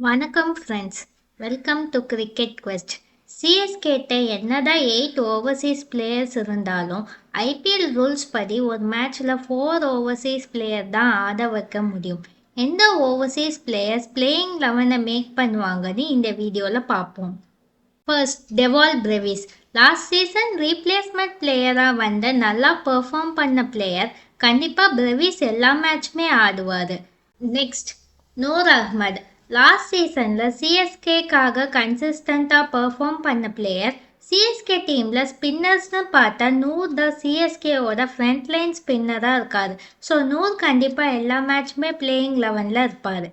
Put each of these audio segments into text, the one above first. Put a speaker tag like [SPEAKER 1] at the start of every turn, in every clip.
[SPEAKER 1] வணக்கம் friends, welcome to cricket quest. சிஎஸ்கேட்ட என்னதான் 8 ஓவர்சீஸ் பிளேயர்ஸ் இருந்தாலும் ஐபிஎல் ரூல்ஸ் படி ஒரு மேட்ச்சில் 4 ஓவர்சீஸ் பிளேயர் தான் ஆட வைக்க முடியும். எந்த ஓவர்சீஸ் பிளேயர்ஸ் பிளேயிங் 11 மேக் பண்ணுவாங்கன்னு இந்த வீடியோவில் பார்ப்போம். First, Dewald Brevis. Last season replacement பிளேயராக வந்த நல்லா பெர்ஃபார்ம் பண்ண பிளேயர். கண்டிப்பாக பிரேவிஸ் எல்லா மேட்சுமே ஆடுவார். நெக்ஸ்ட், நூர் அஹ்மத். லாஸ்ட் சீசனில் சிஎஸ்கேக்காக கன்சிஸ்டண்ட்டாக பெர்ஃபார்ம் பண்ண பிளேயர். சிஎஸ்கே டீமில் ஸ்பின்னர்ஸ்னு பார்த்தா நூர் த சிஎஸ்கேவோட ஃப்ரண்ட் லைன் ஸ்பின்னராக இருக்கார். ஸோ நூர் கண்டிப்பாக எல்லா மேட்சுமே பிளேயிங் 11ல் இருப்பார்.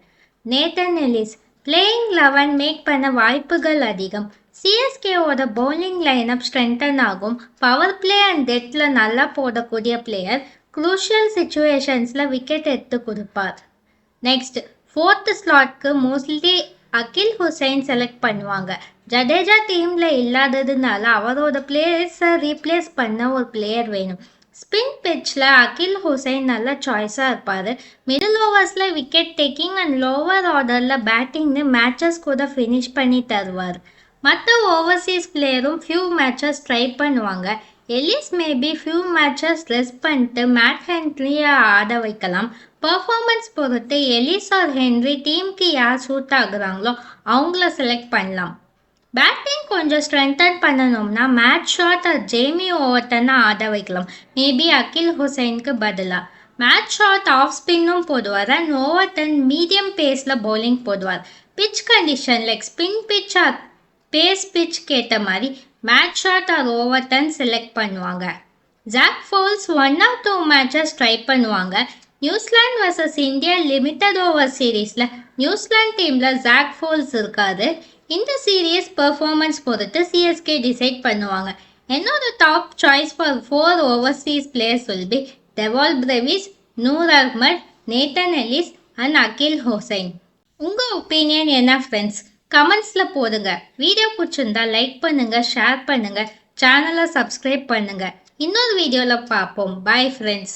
[SPEAKER 1] Nathan Ellis. பிளேயிங் 11 மேக் பண்ண வாய்ப்புகள் அதிகம். சிஎஸ்கேவோட பவுலிங் லைனப் ஸ்ட்ரென்தன் ஆகும். பவர் பிளே அண்ட் டெத்தில் நல்லா போடக்கூடிய பிளேயர். குரூஷியல் சுச்சுவேஷன்ஸில் விக்கெட் எடுத்து கொடுப்பார். நெக்ஸ்ட், ஃபோர்த் ஸ்லாட்க்கு மோஸ்ட்லி அகில் ஹுசைன் செலக்ட் பண்ணுவாங்க. ஜடேஜா டீமில் இல்லாததுனால அவரோட பிளேயர்ஸை ரீப்ளேஸ் பண்ண ஒரு பிளேயர் வேணும். ஸ்பின் பிச்சில் அகில் ஹுசைன் நல்ல சாய்ஸாக இருப்பார். மிடில் ஓவர்ஸில் விக்கெட் டேக்கிங் அண்ட் லோவர் ஆர்டரில் பேட்டிங்னு மேட்சஸ் கூட ஃபினிஷ் பண்ணி தருவார். மற்ற ஓவர்சீஸ் பிளேயரும் ஃபியூ மேட்சஸ் ட்ரை பண்ணுவாங்க. Ellis maybe few matches rest பண்ணிட்டு மேட் ஹென்ரியை ஆட வைக்கலாம். பர்ஃபார்மன்ஸ் பொறுத்து எலிஸ் ஆர் ஹென்ரி டீமுக்கு யார் சூட் ஆகுறாங்களோ அவங்கள செலக்ட் பண்ணலாம். பேட்டிங் கொஞ்சம் ஸ்ட்ரென்தன் பண்ணணும்னா மேட் ஷாட் ஆர் ஜேமி ஓவர்டனை ஆட வைக்கலாம். மேபி அகில் ஹுசைனுக்கு பதிலாக. மேட் ஷாட் ஆஃப் ஸ்பின்னும் போடுவார் அண்ட் ஓவர்டன் மீடியம் பேஸில் பவுலிங் போடுவார். Pitch condition like spin pitch or pace pitch கேட்ட மாதிரி Matt Short or Overton select பண்ணுவாங்க. Zak Foulkes 1 or 2 matches try பண்ணுவாங்க. New Zealand versus India limited over சீரீஸில் நியூசிலாந்து டீமில் ஜாக் ஃபவுல்ஸ் இருக்காது. இந்த சீரீஸ் பெர்ஃபார்மன்ஸ் பொறுத்து சிஎஸ்கே டிசைட் பண்ணுவாங்க. என்னோட top choice for 4 overseas players will be Dewald Brevis, Noor Ahmad, Nathan Ellis and Akeal Hussain. உங்கள் ஒப்பீனியன் என்ன ஃப்ரெண்ட்ஸ்? கமெண்ட்ஸில் போடுங்க. வீடியோ பிடிச்சிருந்தா லைக் பண்ணுங்கள், ஷேர் பண்ணுங்கள், சேனலை சப்ஸ்கிரைப் பண்ணுங்கள். இன்னொரு வீடியோவில் பார்ப்போம். Bye friends.